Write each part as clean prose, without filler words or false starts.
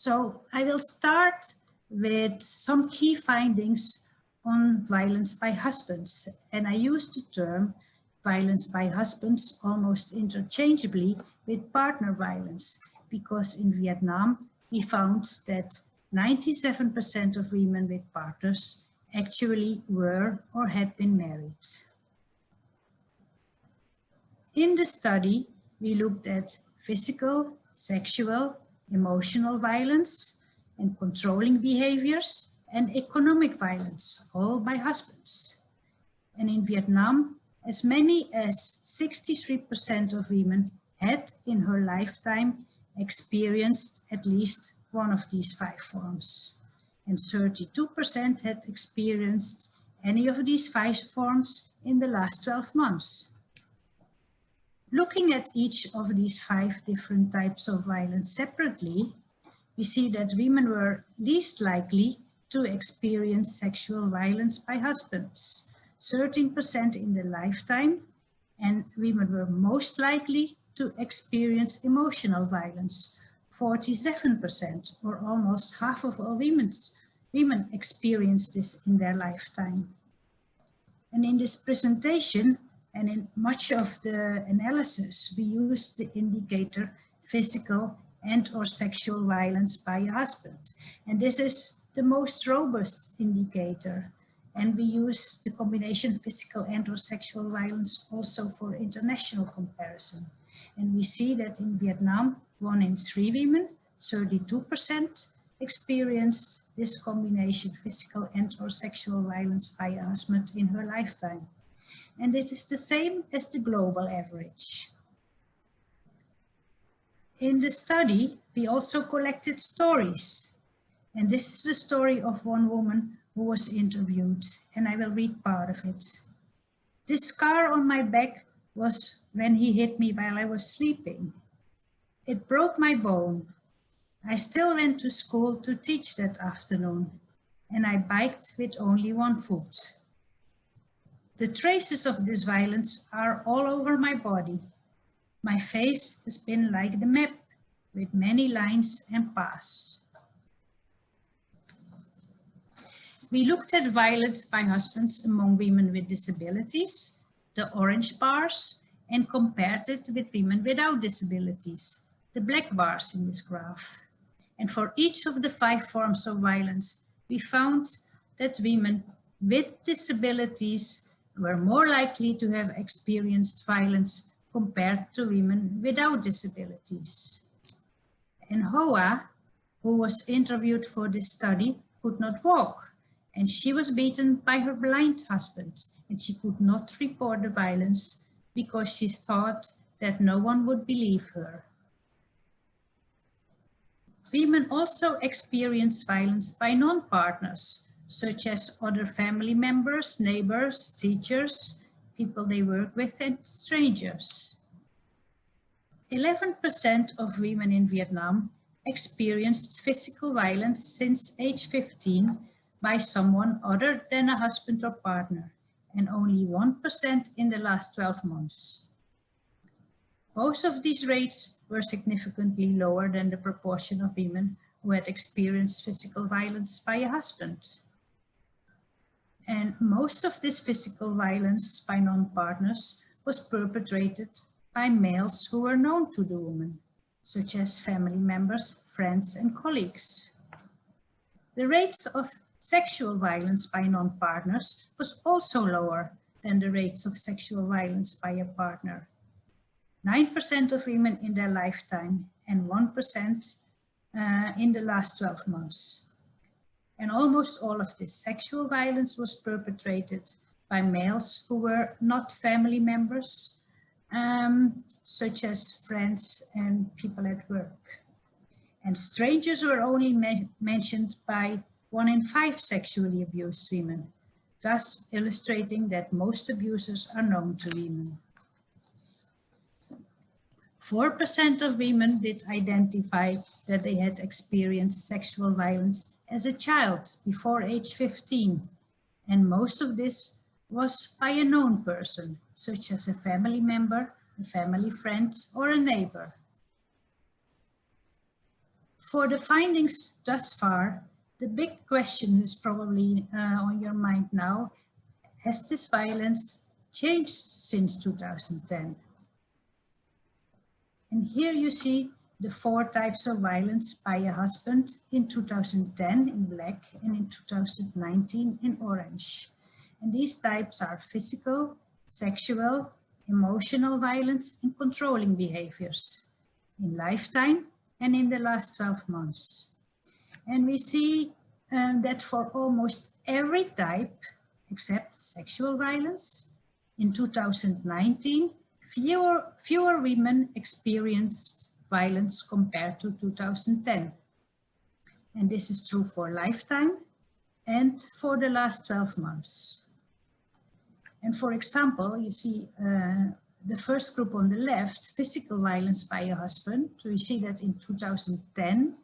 So I will start with some key findings on violence by husbands. And I use the term violence by husbands almost interchangeably with partner violence, because in Vietnam, we found that 97% of women with partners actually were or had been married. In the study, we looked at physical, sexual, emotional violence and controlling behaviors and economic violence, all by husbands. And in Vietnam, as many as 63% of women had in her lifetime experienced at least one of these 5 forms. And 32% had experienced any of these 5 forms in the last 12 months. Looking at each of these 5 different types of violence separately, we see that women were least likely to experience sexual violence by husbands, 13% in their lifetime, and women were most likely to experience emotional violence, 47%, or almost half of all women experience this in their lifetime. And in this presentation, and in much of the analysis, we used the indicator physical and/or sexual violence by a husband. And this is the most robust indicator. And we use the combination physical and/or sexual violence also for international comparison. And we see that in Vietnam, 1 in 3 women, 32%, experienced this combination physical and/or sexual violence by a husband in her lifetime. And it is the same as the global average. In the study, we also collected stories. And this is the story of one woman who was interviewed, and I will read part of it. "This scar on my back was when he hit me while I was sleeping. It broke my bone. I still went to school to teach that afternoon, and I biked with only 1 foot. The traces of this violence are all over my body. My face has been like the map, with many lines and paths." We looked at violence by husbands among women with disabilities, the orange bars, and compared it with women without disabilities, the black bars in this graph. And for each of the 5 forms of violence, we found that women with disabilities were more likely to have experienced violence compared to women without disabilities. And Hoa, who was interviewed for this study, could not walk, and she was beaten by her blind husband, and she could not report the violence because she thought that no one would believe her. Women also experience violence by non-partners, such as other family members, neighbors, teachers, people they work with, and strangers. 11% of women in Vietnam experienced physical violence since age 15 by someone other than a husband or partner, and only 1% in the last 12 months. Both of these rates were significantly lower than the proportion of women who had experienced physical violence by a husband. And most of this physical violence by non-partners was perpetrated by males who were known to the woman, such as family members, friends, and colleagues. The rates of sexual violence by non-partners was also lower than the rates of sexual violence by a partner. 9% of women in their lifetime and 1% in the last 12 months. And almost all of this sexual violence was perpetrated by males who were not family members, such as friends and people at work. And strangers were only mentioned by 1 in 5 sexually abused women, thus illustrating that most abusers are known to women. 4% of women did identify that they had experienced sexual violence as a child before age 15, and most of this was by a known person, such as a family member, a family friend, or a neighbor. For the findings thus far, the big question is probably on your mind now. Has this violence changed since 2010? And here you see the 4 types of violence by a husband in 2010 in black and in 2019 in orange. And these types are physical, sexual, emotional violence, and controlling behaviors in lifetime and in the last 12 months. And we see that for almost every type, except sexual violence, in 2019, fewer women experienced violence compared to 2010. And this is true for lifetime and for the last 12 months. And for example, you see the first group on the left, physical violence by a husband. We see that in 2010,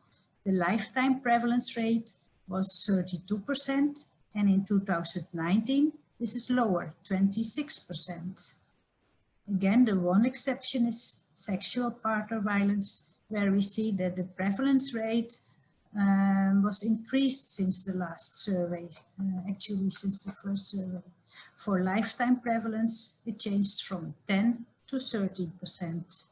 the lifetime prevalence rate was 32%, and in 2019, this is lower, 26%. Again, the one exception is sexual partner violence, where we see that the prevalence rate was increased since the last survey, actually since the first survey. For lifetime prevalence, it changed from 10 to 13%.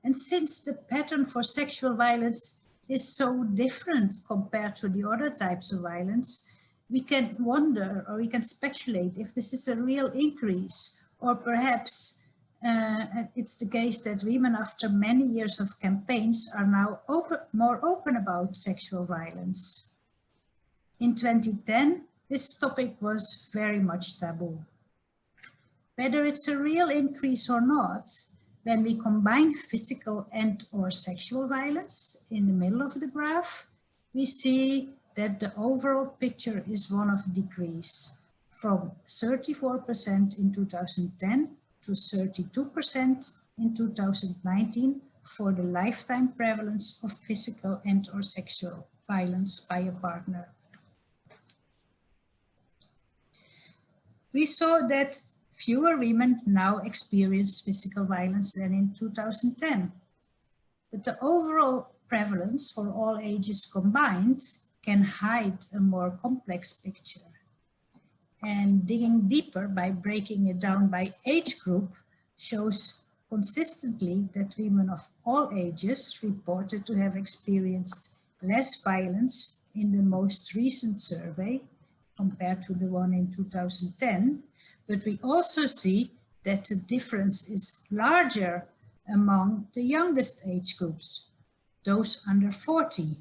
And since the pattern for sexual violence is so different compared to the other types of violence, we can wonder, or we can speculate, if this is a real increase, or perhaps it's the case that women, after many years of campaigns, are now more open about sexual violence. In 2010, this topic was very much taboo. Whether it's a real increase or not, when we combine physical and/or sexual violence in the middle of the graph, we see that the overall picture is one of decrease, from 34% in 2010 to 32% in 2019 for the lifetime prevalence of physical and/or sexual violence by a partner. We saw that fewer women now experience physical violence than in 2010. But the overall prevalence for all ages combined can hide a more complex picture. And digging deeper by breaking it down by age group shows consistently that women of all ages reported to have experienced less violence in the most recent survey compared to the one in 2010. But we also see that the difference is larger among the youngest age groups, those under 40.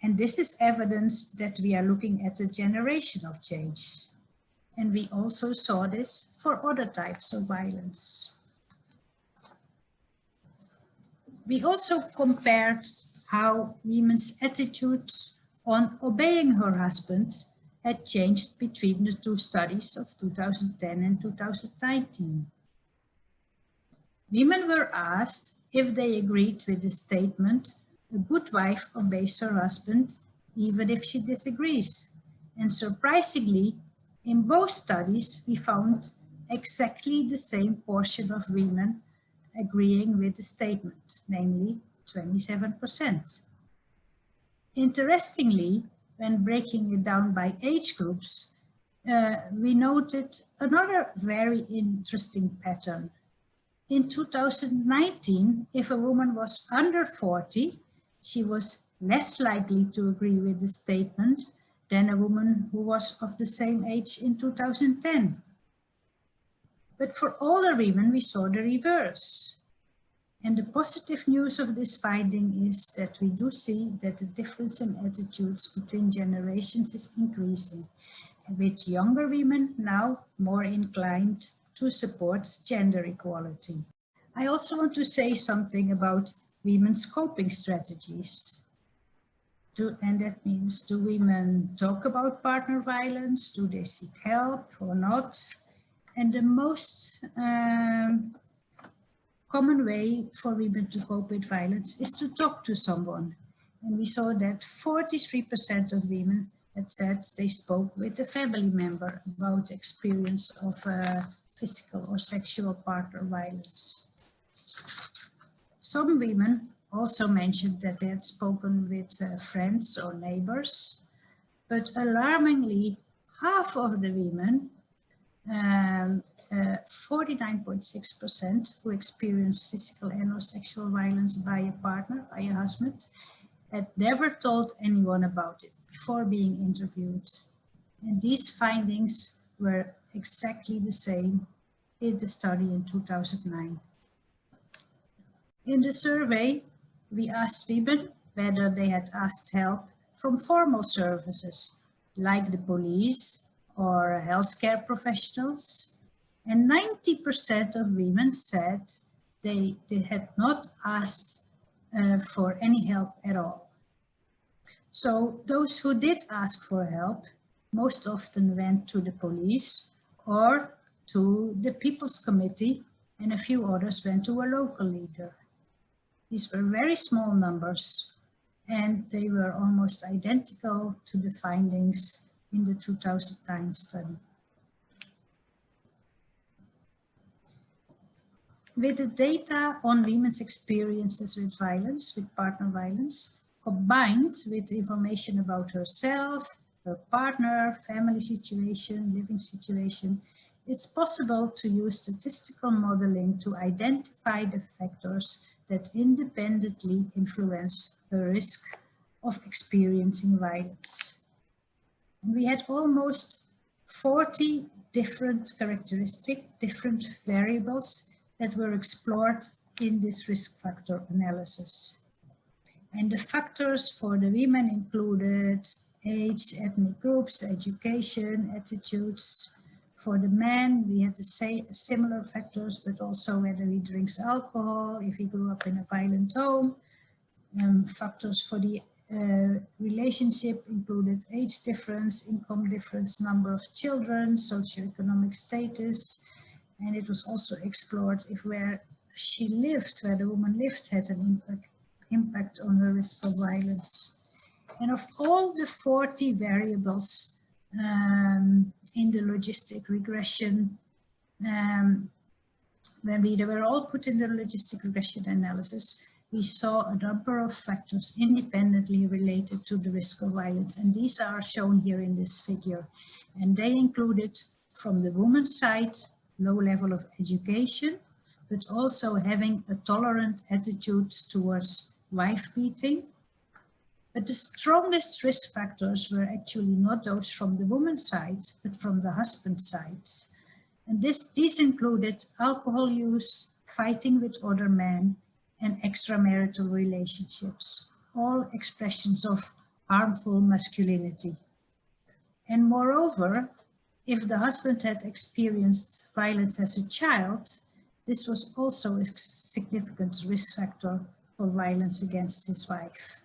And this is evidence that we are looking at a generational change. And we also saw this for other types of violence. We also compared how women's attitudes on obeying her husband had changed between the 2 studies of 2010 and 2019. Women were asked if they agreed with the statement, "A good wife obeys her husband even if she disagrees." And surprisingly, in both studies, we found exactly the same portion of women agreeing with the statement, namely 27%. Interestingly, when breaking it down by age groups, we noted another very interesting pattern. In 2019, if a woman was under 40, she was less likely to agree with the statement than a woman who was of the same age in 2010. But for older women, we saw the reverse. And the positive news of this finding is that we do see that the difference in attitudes between generations is increasing, with younger women now more inclined to support gender equality. I also want to say something about women's coping strategies. And that means, do women talk about partner violence? Do they seek help or not? And the most common way for women to cope with violence is to talk to someone. And we saw that 43% of women had said they spoke with a family member about the experience of physical or sexual partner violence. Some women also mentioned that they had spoken with friends or neighbors, but alarmingly, half of the women, 49.6%, who experienced physical and or sexual violence by a partner, by a husband, had never told anyone about it before being interviewed. And these findings were exactly the same in the study in 2009. In the survey, we asked women whether they had asked help from formal services like the police or healthcare professionals, and 90% of women said they had not asked for any help at all. So those who did ask for help most often went to the police or to the People's Committee, and a few others went to a local leader. These were very small numbers, and they were almost identical to the findings in the 2009 study. With the data on women's experiences with violence, with partner violence, combined with information about herself, her partner, family situation, living situation, it's possible to use statistical modeling to identify the factors that independently influence the risk of experiencing violence. And we had almost 40 different characteristics, different variables that were explored in this risk factor analysis. And the factors for the women included age, ethnic groups, education, attitudes. For the men, we had the same similar factors, but also whether he drinks alcohol, if he grew up in a violent home. Factors for the relationship included age difference, income difference, number of children, socioeconomic status, and it was also explored if where she lived, where the woman lived, had an impact on her risk of violence. And of all the 40 variables in the logistic regression, when they were all put in the logistic regression analysis, we saw a number of factors independently related to the risk of violence. And these are shown here in this figure. And they included, from the woman's side, low level of education, but also having a tolerant attitude towards wife beating. But the strongest risk factors were actually not those from the woman's side, but from the husband's side. And these included alcohol use, fighting with other men, and extramarital relationships, all expressions of harmful masculinity. And moreover, if the husband had experienced violence as a child, this was also a significant risk factor for violence against his wife.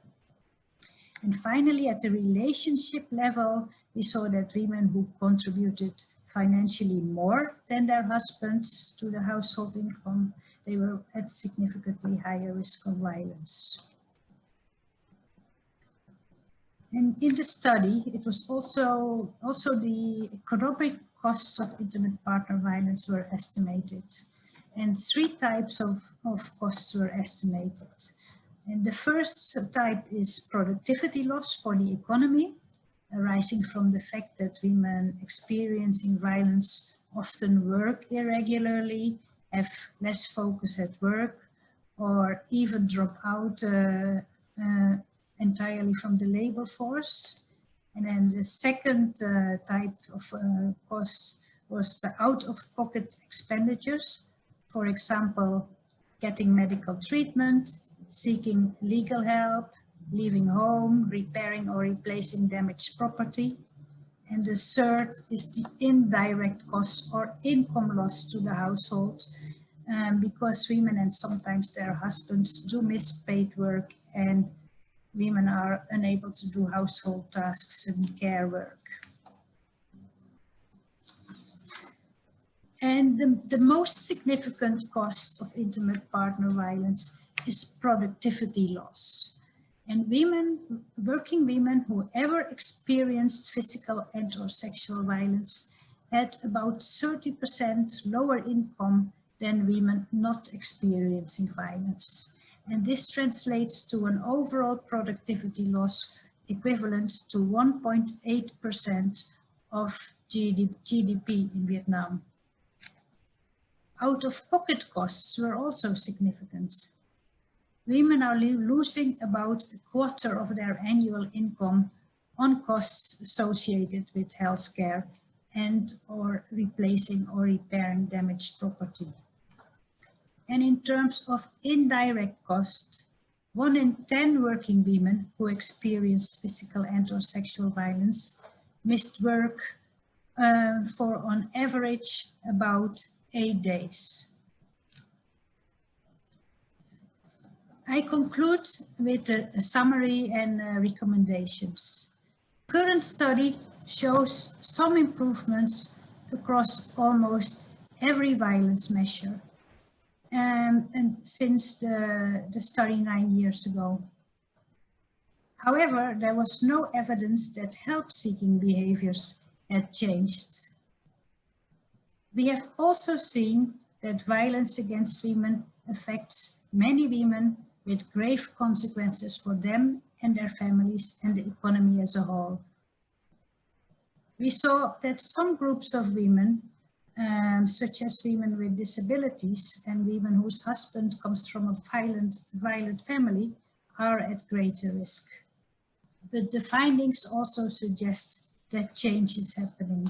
And finally, at the relationship level, we saw that women who contributed financially more than their husbands to the household income, they were at significantly higher risk of violence. And in the study, it was also the economic costs of intimate partner violence were estimated. And 3 types of costs were estimated. And the first type is productivity loss for the economy, arising from the fact that women experiencing violence often work irregularly, have less focus at work, or even drop out entirely from the labor force. And then the second type of cost was the out-of-pocket expenditures, for example, getting medical treatment, seeking legal help, leaving home, repairing or replacing damaged property. And the third is the indirect cost or income loss to the household, because women and sometimes their husbands do miss paid work, and women are unable to do household tasks and care work. And the most significant cost of intimate partner violence is productivity loss. And working women who ever experienced physical and or sexual violence had about 30% lower income than women not experiencing violence. and this translates to an overall productivity loss equivalent to 1.8% of GDP in Vietnam. Out-of-pocket costs were also significant. Women are losing about a quarter of their annual income on costs associated with healthcare and or replacing or repairing damaged property. And in terms of indirect cost, 1 in 10 working women who experienced physical and or sexual violence missed work for on average about 8 days. I conclude with a summary and recommendations. Current study shows some improvements across almost every violence measure and since the study 9 years ago. However, there was no evidence that help-seeking behaviors had changed. We have also seen that violence against women affects many women with grave consequences for them and their families and the economy as a whole. We saw that some groups of women, such as women with disabilities and women whose husband comes from a violent family, are at greater risk. But the findings also suggest that change is happening.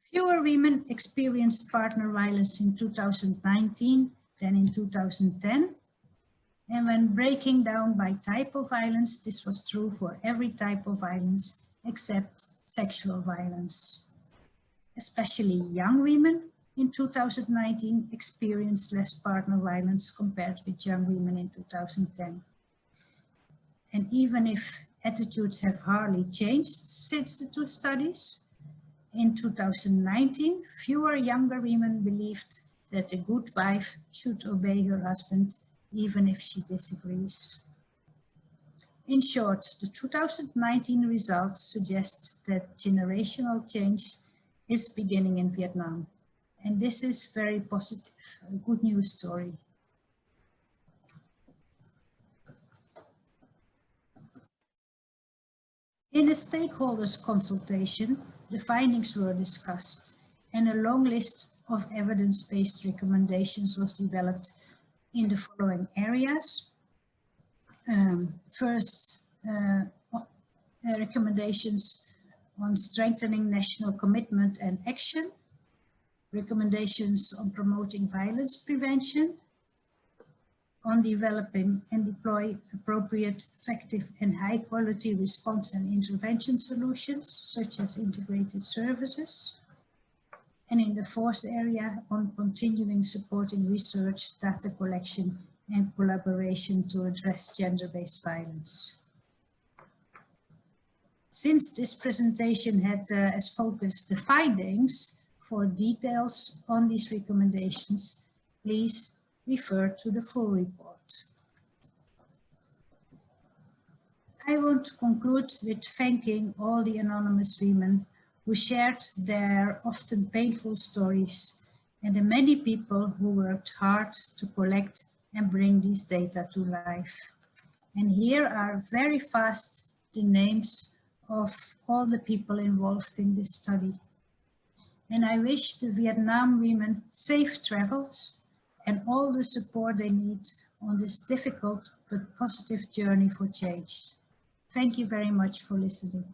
Fewer women experienced partner violence in 2019 than in 2010. And when breaking down by type of violence, this was true for every type of violence except sexual violence. Especially young women in 2019 experienced less partner violence compared with young women in 2010. And even if attitudes have hardly changed since the two studies, in 2019, fewer younger women believed that a good wife should obey her husband even if she disagrees. In short, the 2019 results suggest that generational change is beginning in Vietnam. And this is very positive, a good news story. In the stakeholders consultation, the findings were discussed and a long list of evidence-based recommendations was developed in the following areas. First, recommendations on strengthening national commitment and action, recommendations on promoting violence prevention, on developing and deploy appropriate, effective and high quality response and intervention solutions, such as integrated services. And in the fourth area, on continuing supporting research, data collection and collaboration to address gender-based violence. Since this presentation had as focus the findings, for details on these recommendations, please refer to the full report. I want to conclude with thanking all the anonymous women who shared their often painful stories and the many people who worked hard to collect and bring these data to life. And here are very fast the names of all the people involved in this study. And I wish the Vietnam women safe travels and all the support they need on this difficult but positive journey for change. Thank you very much for listening.